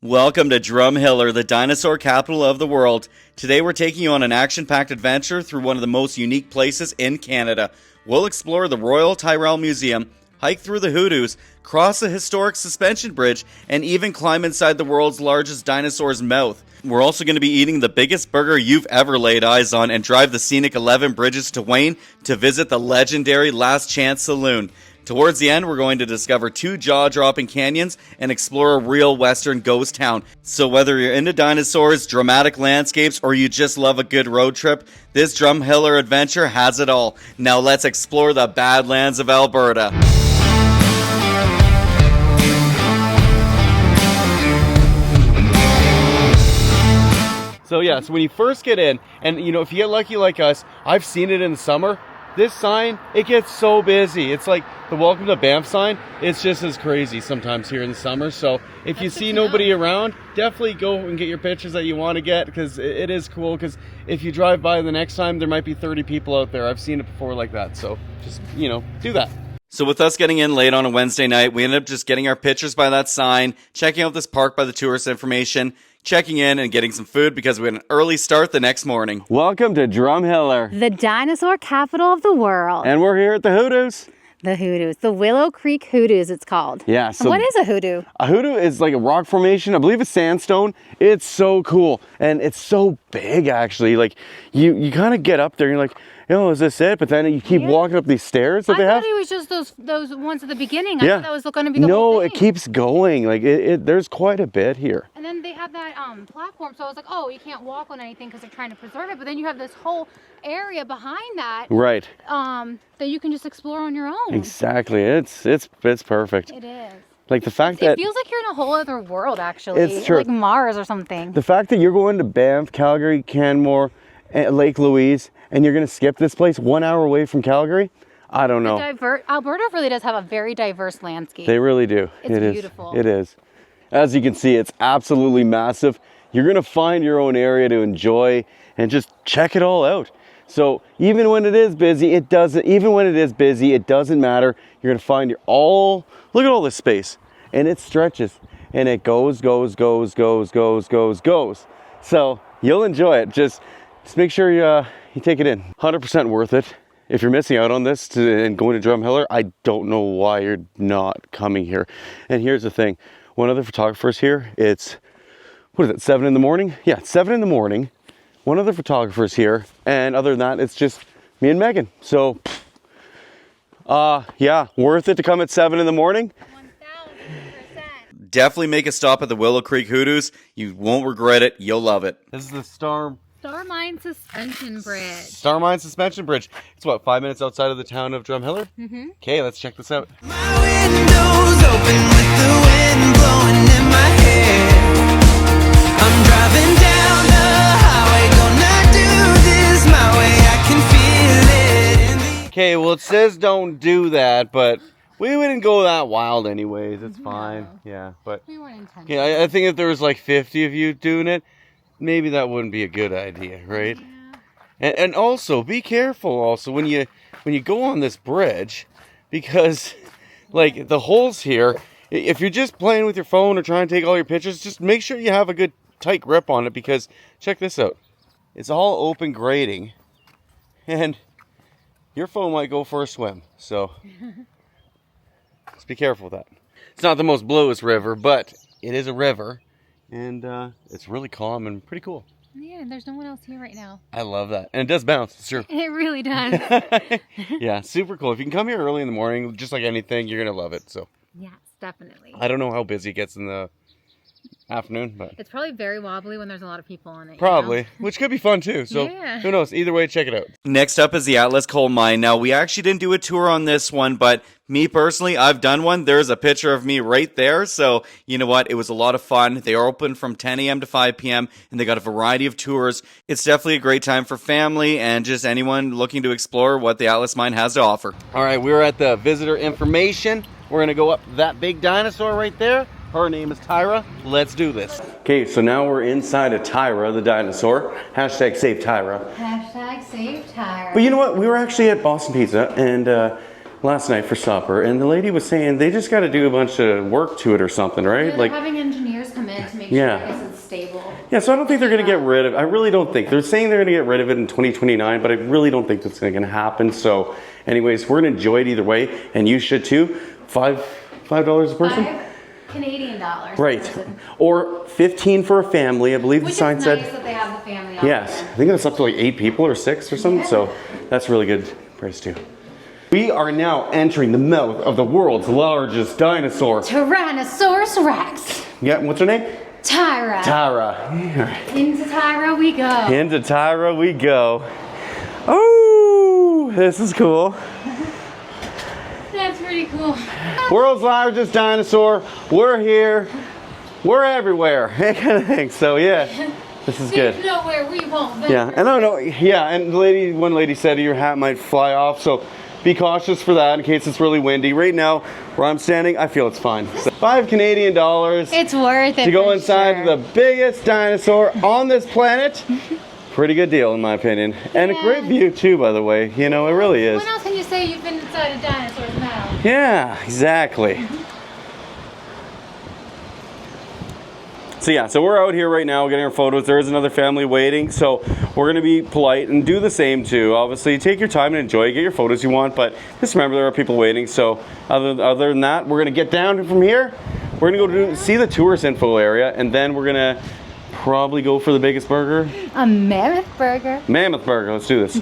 Welcome to Drumheller, the dinosaur capital of the world. Today we're taking you on an action-packed adventure through one of the most unique places in Canada. We'll explore the Royal Tyrrell Museum, hike through the Hoodoos, cross a historic suspension bridge, and even climb inside the world's largest dinosaur's mouth. We're also going to be eating the biggest burger you've ever laid eyes on and drive the scenic 11 bridges to Wayne to visit the legendary Last Chance Saloon. Towards the end, we're going to discover 2 jaw-dropping canyons and explore a real western ghost town. So whether you're into dinosaurs, dramatic landscapes, or you just love a good road trip, this Drumheller adventure has it all. Now let's explore the Badlands of Alberta. So when you first get in, and if you get lucky like us, I've seen it in the summer. This sign, it gets so busy. It's like the Welcome to Banff sign. It's just as crazy sometimes here in the summer. So if you see nobody around, definitely go and get your pictures that you want to get, because it is cool. Because if you drive by the next time, there might be 30 people out there. I've seen it before like that. So just, do that. So with us getting in late on a Wednesday night, we ended up just getting our pictures by that sign, checking out this park by the tourist information, checking in and getting some food because we had an early start the next morning. Welcome to Drumheller, the dinosaur capital of the world. And we're here at the Hoodoos. The Hoodoos, the Willow Creek Hoodoos it's called. Yeah. So what is a hoodoo? A hoodoo is like a rock formation. I believe it's sandstone. It's so cool. And it's so big actually. Like you kind of get up there and you're like, is this it? But then you keep walking up these stairs that they have. I thought it was just those ones at the beginning. I thought that was going to be the whole thing. No, it keeps going. Like there's quite a bit here. And then they have that platform, so I was like, oh, you can't walk on anything because they're trying to preserve it. But then you have this whole area behind that, right? That you can just explore on your own. Exactly. It's perfect. It is. Like the fact that it feels like you're in a whole other world, actually. It's true. Like Mars or something. The fact that you're going to Banff, Calgary, Canmore, Lake Louise, and you're going to skip this place 1 hour away from Calgary, I don't know. Alberta really does have a very diverse landscape. They really do. It's beautiful. It is. As you can see, it's absolutely massive. You're going to find your own area to enjoy and just check it all out. So even when it is busy, it doesn't matter. You're going to find look at all this space, and it stretches and it goes. So you'll enjoy it. Just make sure you take it in. 100% worth it. If you're missing out on this and going to Drumheller, I don't know why you're not coming here. And here's the thing. One of the photographers here, it's, 7 in the morning? Yeah, 7 in the morning. One of the photographers here. And other than that, it's just me and Megan. So, worth it to come at 7 in the morning. 1000%. Definitely make a stop at the Willow Creek Hoodoos. You won't regret it. You'll love it. This is the Star Mine Suspension Bridge. Star Mine Suspension Bridge. It's 5 minutes outside of the town of Drumheller? Mm-hmm. Okay, let's check this out. My window's open with the wind blowing in my hair. I'm driving down the highway, gonna do this my way. I can feel it. Okay, well it says don't do that, but we wouldn't go that wild anyways. It's fine. Yeah, but we weren't intentional. Yeah, I think if there was like 50 of you doing it, maybe that wouldn't be a good idea, right? Yeah. And also be careful also when you go on this bridge, because like the holes here, if you're just playing with your phone or trying to take all your pictures, just make sure you have a good tight grip on it, because check this out. It's all open grading and your phone might go for a swim. So just be careful with that. It's not the most bluest river, but it is a river. And it's really calm and pretty cool. Yeah, and there's no one else here right now. I love that. And it does bounce, it's true. It really does. Yeah, super cool. If you can come here early in the morning, just like anything, you're going to love it. So. Yes, definitely. I don't know how busy it gets in the afternoon, but it's probably very wobbly when there's a lot of people on it. Probably, which could be fun too. So who knows? Either way, check it out. Next up is the Atlas Coal Mine. Now, we actually didn't do a tour on this one, but me personally, I've done one. There's a picture of me right there. So you know what? It was a lot of fun. They are open from 10 a.m. to 5 p.m. and they got a variety of tours. It's definitely a great time for family and just anyone looking to explore what the Atlas Mine has to offer. All right, we're at the visitor information. We're going to go up that big dinosaur right there. Her name is Tyra. Let's do this. Okay, so now we're inside of Tyra, the dinosaur. Hashtag save Tyra. Hashtag save Tyra. But you know what? We were actually at Boston Pizza and last night for supper, and the lady was saying they just got to do a bunch of work to it or something, right? They're having engineers come in to make sure it's stable. Yeah, so I don't think they're going to get rid of it. I really don't think. They're saying they're going to get rid of it in 2029, but I really don't think that's going to happen. So anyways, we're going to enjoy it either way, and you should too. $5 a person? Canadian dollars. Right. Or 15 for a family, I believe the sign said. Which is nice that they have the family Yes, option. I think it's up to like 8 people or 6 or something, so that's really good price too. We are now entering the mouth of the world's largest dinosaur. Tyrannosaurus Rex. Yeah, what's her name? Tyra. Tyra. Into Tyra we go. Into Tyra we go. Oh, this is cool. That's pretty cool. World's largest dinosaur. We're here. We're everywhere. That kind of thing. So yeah, this is good. There's nowhere we won't venture. Yeah, and I don't know. Yeah, and one lady said your hat might fly off, so be cautious for that in case it's really windy. Right now, where I'm standing, I feel it's fine. So $5 Canadian. It's worth it to go for inside sure. the biggest dinosaur on this planet. Pretty good deal in my opinion, and a great view too, by the way. You know, it really is. When else can you say you've been inside a dinosaur's mouth? Yeah, exactly. So we're out here right now getting our photos. There is another family waiting, so we're gonna be polite and do the same too. Obviously, take your time and enjoy, get your photos you want, but just remember there are people waiting. So other than that, we're gonna get down from here. We're gonna go see the tourist info area, and then we're gonna probably go for the biggest burger. A mammoth burger. Mammoth burger, let's do this.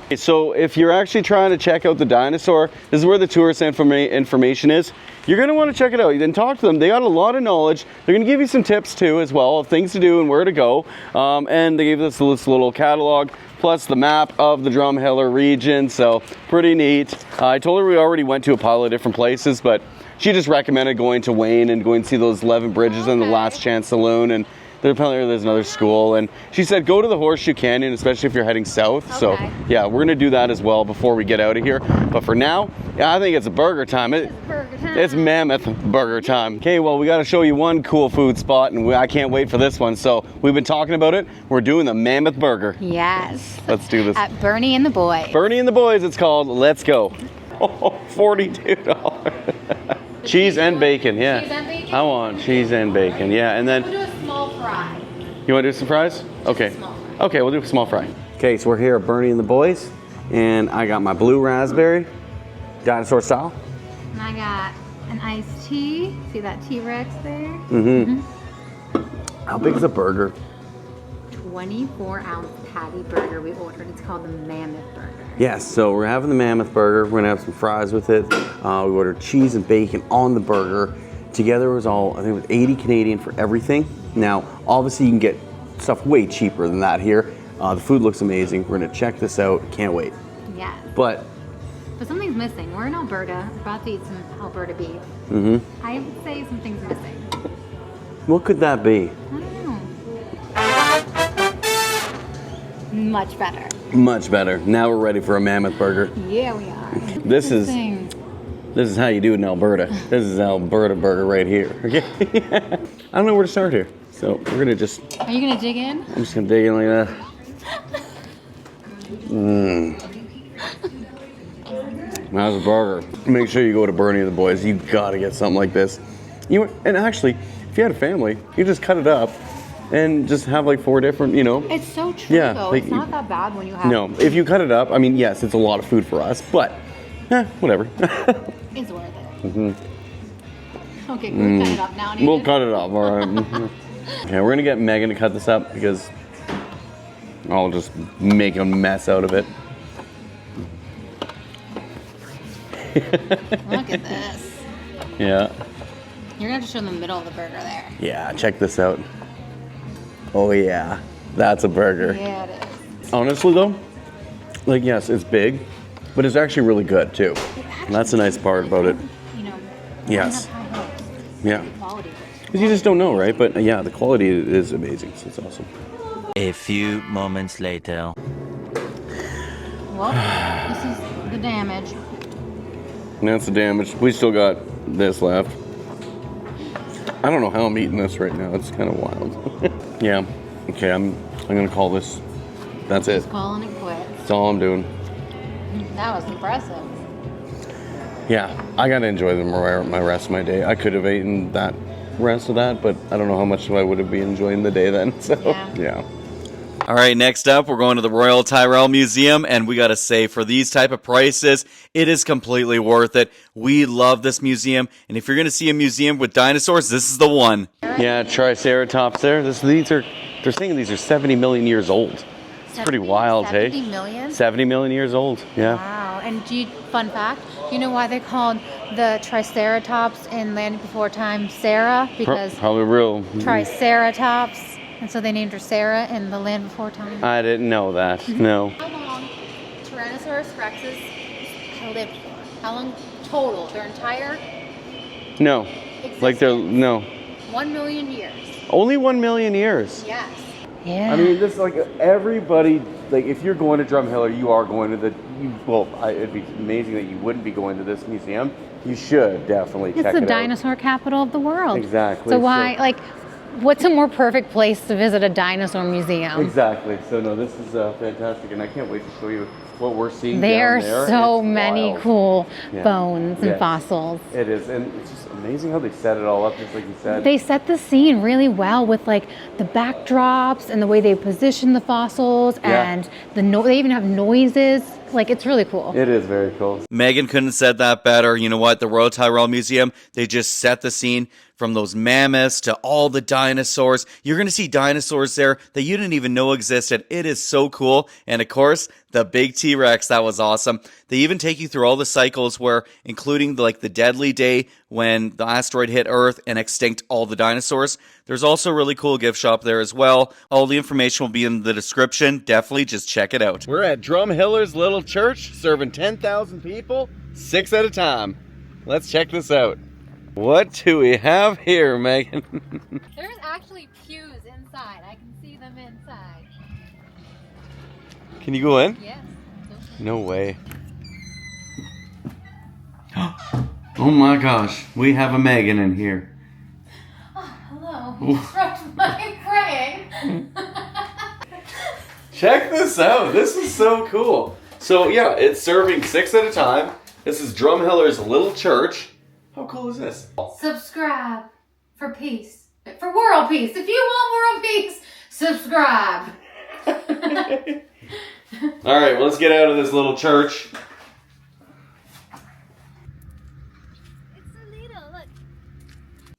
Okay, so if you're actually trying to check out the dinosaur, this is where the tourist information is. You're gonna wanna check it out. You then talk to them. They got a lot of knowledge. They're gonna give you some tips too as well of things to do and where to go. And they gave us this little catalog, plus the map of the Drumheller region, so pretty neat. I told her we already went to a pile of different places, but she just recommended going to Wayne and going to see those 11 bridges and the Last Chance Saloon, and there's another school, and she said go to the Horseshoe Canyon, especially if you're heading south. Okay. So yeah, we're gonna do that as well before we get out of here. But for now, yeah, I think it's a burger time. Burger time. It's Mammoth burger time. Okay, well, we got to show you one cool food spot, and I can't wait for this one. So we've been talking about it. We're doing the Mammoth burger. Yes. Let's do this. At Bernie and the Boys. Bernie and the Boys, it's called. Let's go. Oh, $42. Cheese and bacon, yeah. Cheese and bacon? I want cheese and bacon, yeah. And then We'll do a small fry. you want to do some fries? Okay. small fry. Okay, we'll do a small fry. Okay, so we're here at Bernie and the Boys, and I got my blue raspberry, dinosaur style. And I got an iced tea. See that T-Rex there? Mm-hmm. How big is a burger? 24-ounce patty burger we ordered. It's called the Mammoth burger. Yes, so we're having the Mammoth burger. We're gonna have some fries with it. We ordered cheese and bacon on the burger. Together it was all, I think it was 80 Canadian for everything. Now, obviously you can get stuff way cheaper than that here. The food looks amazing. We're gonna check this out. Can't wait. Yeah. But something's missing. We're in Alberta. We're about to eat some Alberta beef. mm-hmm. I would say something's missing. What could that be? I don't know. Much better. Much better. Now we're ready for a Mammoth burger. Yeah, we are. This is how you do it in Alberta. This is an Alberta burger right here. Okay. I don't know where to start here, so we're gonna just. Are you gonna dig in? I'm just gonna dig in like that. How's a burger? Make sure you go to Bernie and the Boys. You gotta get something like this. And actually, if you had a family, you just cut it up and just have like 4 different, It's so true, Yeah, though. like, It's not that bad when you have. No, if you cut it up, I mean, yes, it's a lot of food for us, but whatever. It's worth it. Mm-hmm. Okay, we'll cut it up now. We'll cut it up, all right. Okay, we're gonna get Megan to cut this up because I'll just make a mess out of it. Look at this. Yeah. You're gonna have to show them the middle of the burger there. Yeah, check this out. Oh yeah, that's a burger. Yeah, it is. Honestly though, like yes, it's big, but it's actually really good too. That's a nice part about it. Yes. Yeah. Because you just don't know, right? But yeah, the quality is amazing, so it's awesome. A few moments later. Well, this is the damage. And that's the damage. We still got this left. I don't know how I'm eating this right now. It's kind of wild. Yeah. Okay, I'm gonna call this. That's it. Just calling it quits. That's all I'm doing. That was impressive. Yeah, I gotta enjoy my rest of my day. I could have eaten that rest of that, but I don't know how much I would have been enjoying the day then. So yeah. All right, next up, we're going to the Royal Tyrrell Museum, and we got to say, for these type of prices, it is completely worth it. We love this museum, and if you're going to see a museum with dinosaurs, this is the one. Yeah, Triceratops there. They're saying these are 70 million years old. It's pretty wild, 70 hey? million? 70 million years old, yeah. Wow, and fun fact, you know why they called the Triceratops in Land Before Time Sarah? Because probably real. Triceratops. And so they named her Sarah in The Land Before Time. I didn't know that, no. How long Tyrannosaurus rexes lived for? How long total? Their entire No. existence? Like no. 1 million years. Only 1 million years. Yes. Yeah. I mean, this like everybody, like if you're going to Drumheller, you are going to it'd be amazing that you wouldn't be going to this museum. You should definitely check it out. It's the dinosaur capital of the world. Exactly. So why, what's a more perfect place to visit a dinosaur museum? Exactly. So no, this is fantastic, and I can't wait to show you what we're seeing There down there. are so It's many wild. cool Yeah. bones and Yes. fossils. It is, and it's just amazing how they set it all up, just like you said. They set the scene really well with the backdrops and the way they position the fossils, Yeah. and they even have noises. It's really cool. It is very cool. Megan couldn't have said that better. You know what? The Royal Tyrrell Museum, they just set the scene from those mammoths to all the dinosaurs. You're going to see dinosaurs there that you didn't even know existed. It is so cool. And of course, the big T-Rex, that was awesome. They even take you through all the cycles where, including the deadly day when the asteroid hit Earth and extinct all the dinosaurs. There's also a really cool gift shop there as well. All the information will be in the description. Definitely just check it out. We're at Drumheller's little church, serving 10,000 people, 6 at a time. Let's check this out. What do we have here, Megan? There's actually pews inside. I can see them inside. Can you go in? Yes. No way. Oh my gosh, we have a Megan in here. Hello. Interrupt my praying. Check this out. This is so cool. So yeah, it's serving 6 at a time. This is Drumheller's little church. How cool is this? Subscribe for peace. For world peace. If you want world peace, subscribe. All right, well, let's get out of this little church.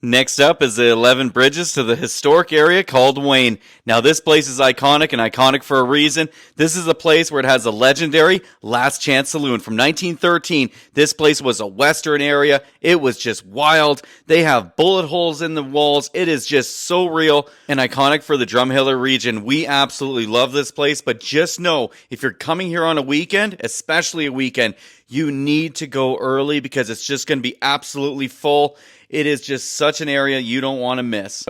Next up is the 11 bridges to the historic area called Wayne. Now this place is iconic and iconic for a reason. This is a place where it has a legendary Last Chance Saloon from 1913. This place was a western area. It was just wild. They have bullet holes in the walls. It is just so real and iconic for the Drumheller region. We absolutely love this place, but just know if you're coming here on a weekend, especially a weekend, you need to go early because it's just going to be absolutely full. It is just such an area you don't want to miss.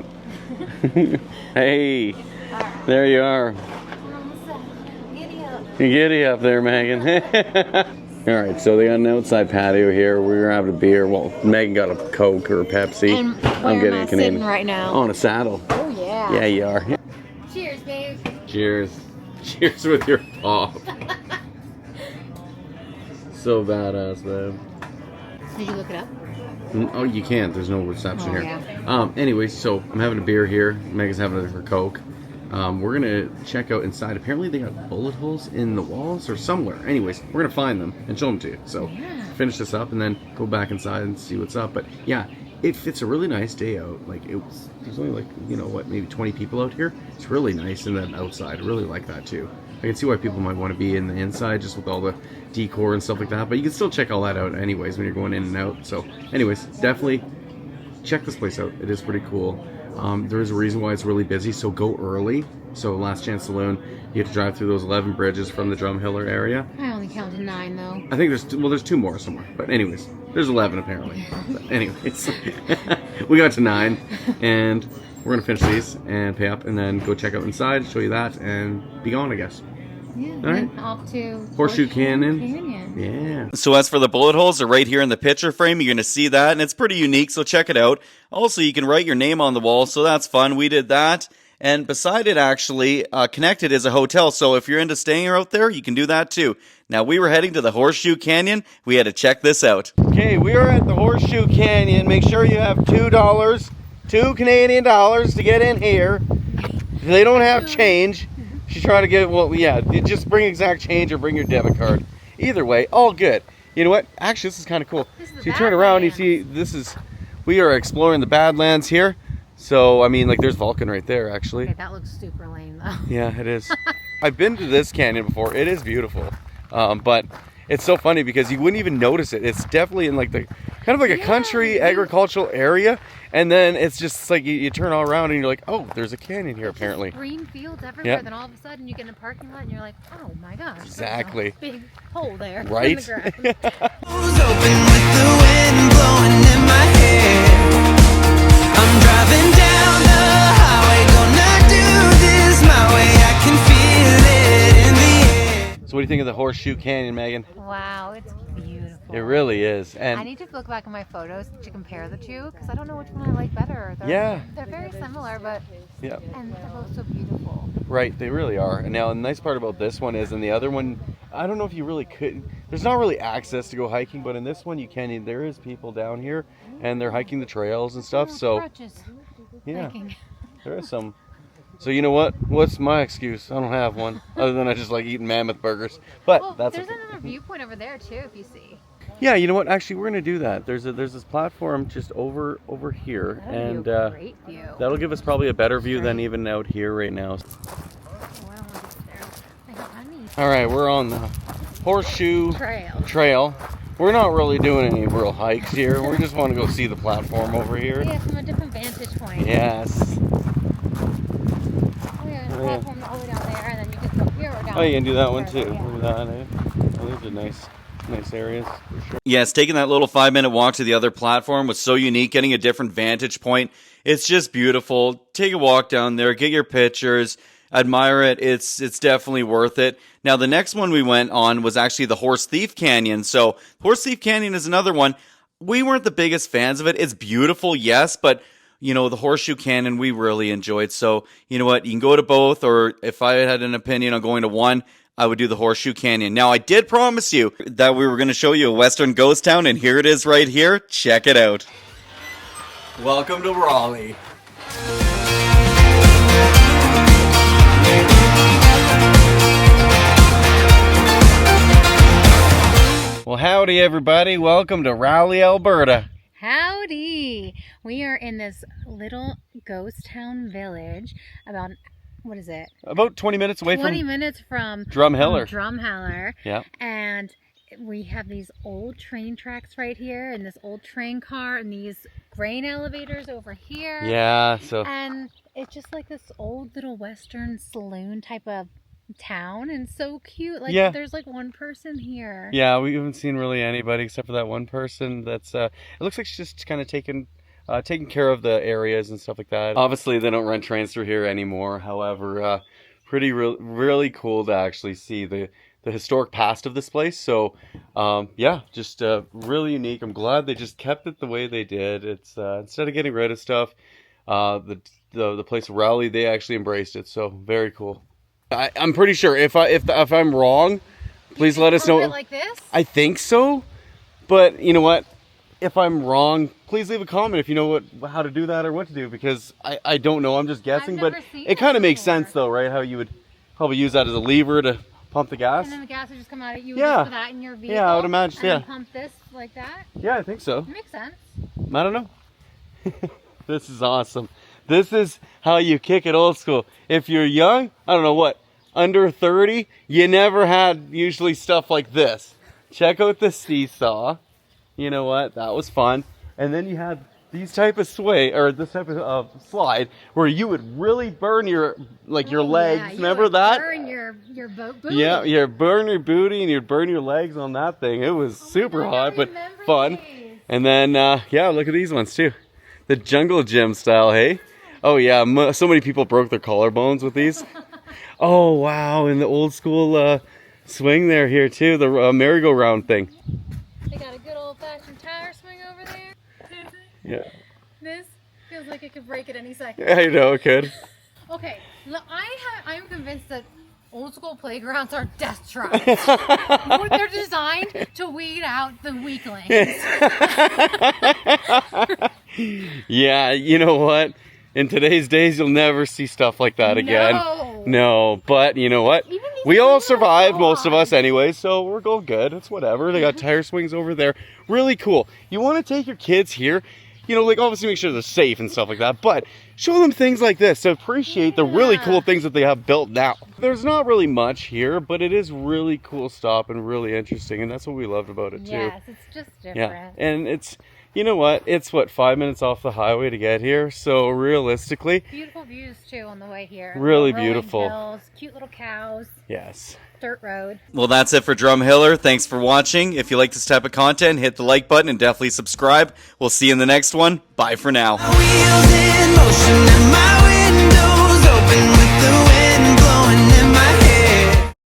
Hey, there you are. Giddy up there, Megan. All right, so they got an outside patio here. We're having a beer. Well, Megan got a Coke or a Pepsi. And I'm getting a sitting Canadian. right now. On a saddle. Oh yeah. Yeah, you are. Cheers, babe. Cheers. Cheers with your paw. So badass, man. Did you look it up? Oh, you can't. There's no reception here. Yeah. Anyways, so I'm having a beer here. Megan's having her Coke. We're gonna check out inside. Apparently they got bullet holes in the walls or somewhere. Anyways, we're gonna find them and show them to you. So finish this up and then go back inside and see what's up. But yeah, it's a really nice day out. There's only maybe 20 people out here. It's really nice in that outside. I really like that too. I can see why people might want to be in the inside just with all the decor and stuff like that, but you can still check all that out anyways when you're going in and out. So anyways, definitely check this place out. It is pretty cool. There is a reason why it's really busy, so go early. So Last Chance Saloon, you have to drive through those 11 bridges from the Drumheller area. I only counted 9 though. I think there's 2 more somewhere, but anyways, there's 11 apparently. So anyways, we got to 9, and we're gonna finish these and pay up, and then go check out inside, show you that, and be gone, I guess. Yeah. All right. Off to Horseshoe Canyon. Canyon. Yeah. So as for the bullet holes, they're right here in the picture frame. You're going to see that, and it's pretty unique, so check it out. Also, you can write your name on the wall, so that's fun. We did that. And beside it, actually, connected is a hotel, so if you're into staying out there, you can do that too. Now, we were heading to the Horseshoe Canyon. We had to check this out. Okay, we are at the Horseshoe Canyon. Make sure you have $2 $2 Canadian to get in here. They don't have change. She's trying to get, well, yeah, you just bring exact change or bring your debit card. Either way, all good. You know what? Actually, this is kind of cool. So you turn around, you see, we are exploring the Badlands here. So, I mean, like, there's Vulcan right there, actually. Okay, that looks super lame, though. Yeah, it is. I've been to this canyon before. It is beautiful. But it's so funny because you wouldn't even notice it. It's definitely in, like, the kind of like a country agricultural area. And then it's just like you turn all around and you're like, oh, there's a canyon here, apparently. Green fields everywhere. Then all of a sudden you get in a parking lot and you're like, oh my gosh. Exactly. There's a big hole there. Right? In the ground. Who's open with the wind blowing in my hair? I'm driving down the highway, gonna do this my way. I can feel it in the air. So what do you think of the Horseshoe Canyon, Megan? Wow, it's beautiful. It really is. And I need to look back at my photos to compare the two because I don't know which one I like better. They're very similar, but yeah, and they're both so beautiful. Right, they really are. And now the nice part about this one is, in the other one, I don't know if you really could. There's not really access to go hiking, but in this one you can. There is people down here, and they're hiking the trails and stuff. So Crutches. yeah, Hiking. there is some. So you know what? What's my excuse? I don't have one, other than I just like eating Mammoth burgers. But Well, that's there's okay. another viewpoint over there too, if you see. Yeah, you know what? Actually, we're gonna do that. There's this platform just over here, That'd and be a great view. that'll give us probably a better view than even out here right now. All right, we're on the Horseshoe Trail. We're not really doing any real hikes here. We just want to go see the platform over here. Yeah, from a different vantage point. Yes. Oh yeah, the platform all the way down there, and then you can go here or down. Oh, you can do that one too. Yeah. Look at that. Eh? Oh, those are nice areas for sure. Yes, taking that little 5-minute walk to the other platform was so unique, getting a different vantage point. It's just beautiful. Take a walk down there, get your pictures, admire it. It's definitely worth it. Now, the next one we went on was actually the Horse Thief Canyon. So, Horse Thief Canyon is another one. We weren't the biggest fans of it. It's beautiful, yes, but you know, the Horseshoe Canyon we really enjoyed. So, you know what? You can go to both, or if I had an opinion on going to one, I would do the Horseshoe Canyon. Now, I did promise you that we were going to show you a Western ghost town, and here it is right here. Check it out. Welcome to Rowley. Well, howdy everybody. Welcome to Rowley, Alberta. Howdy! We are in this little ghost town village about, what is it? About 20 minutes away 20 from minutes from Drumheller. Drumheller. Yeah. And we have these old train tracks right here, and this old train car, and these grain elevators over here. Yeah, so And it's just like this old little Western saloon type of town, and so cute. Like, yeah. There's like one person here. Yeah, we haven't seen really anybody except for that one person that's it looks like she's just kind of taking care of the areas and stuff like that. Obviously they don't run trains through here anymore. However, really cool to actually see the historic past of this place. So yeah, just really unique. I'm glad they just kept it the way they did. It's instead of getting rid of stuff, the place of Rowley, they actually embraced it. So very cool. I'm pretty sure if I'm wrong, please let us know. Like this? I think so, but you know what? If I'm wrong, please leave a comment if you know how to do that or what to do, because I don't know. I'm just guessing, but it kind of makes sense though, right? How you would probably use that as a lever to pump the gas. And then the gas would just come out at you. Yeah. Just put that in your vehicle. Yeah, I would imagine. And Yeah. then pump this like that. Yeah, I think so. It makes sense. I don't know. This is awesome. This is how you kick it old school. If you're young, I don't know what, under 30, you never had usually stuff like this. Check out the seesaw. You know what? That was fun. And then you had these type of sway, or this type of slide, where you would really burn your legs. Yeah, Remember that? Burn your booty. Yeah, you burn your booty and you'd burn your legs on that thing. It was super hot, but fun. These. And then, yeah, look at these ones too. The jungle gym style, hey? Oh yeah, so many people broke their collarbones with these. Oh wow, and the old school swing here too, the merry-go-round thing. They got a good old-fashioned tire swing over there. Yeah. This feels like it could break at any second. I know, it could. Okay, I'm convinced that old school playgrounds are death traps. They're designed to weed out the weaklings. Yeah, you know what? In today's days, you'll never see stuff like that again. No, but you know what? We all survived, most of us anyway, so we're going good. It's whatever. They got tire swings over there. Really cool. You want to take your kids here, you know, like obviously make sure they're safe and stuff like that, but show them things like this to appreciate the really cool things that they have built now. There's not really much here, but it is really cool stuff and really interesting, and that's what we loved about it too. Yes, it's just different. Yeah, and it's, you know what, it's what, 5 minutes off the highway to get here, so realistically, beautiful views too on the way here. Really Rolling beautiful hills, cute little cows. yes. Dirt road. Well, that's it for Drumheller. Thanks for watching. If you like this type of content, hit the like button and definitely subscribe. We'll see you in the next one. Bye for now. Wheels in motion and my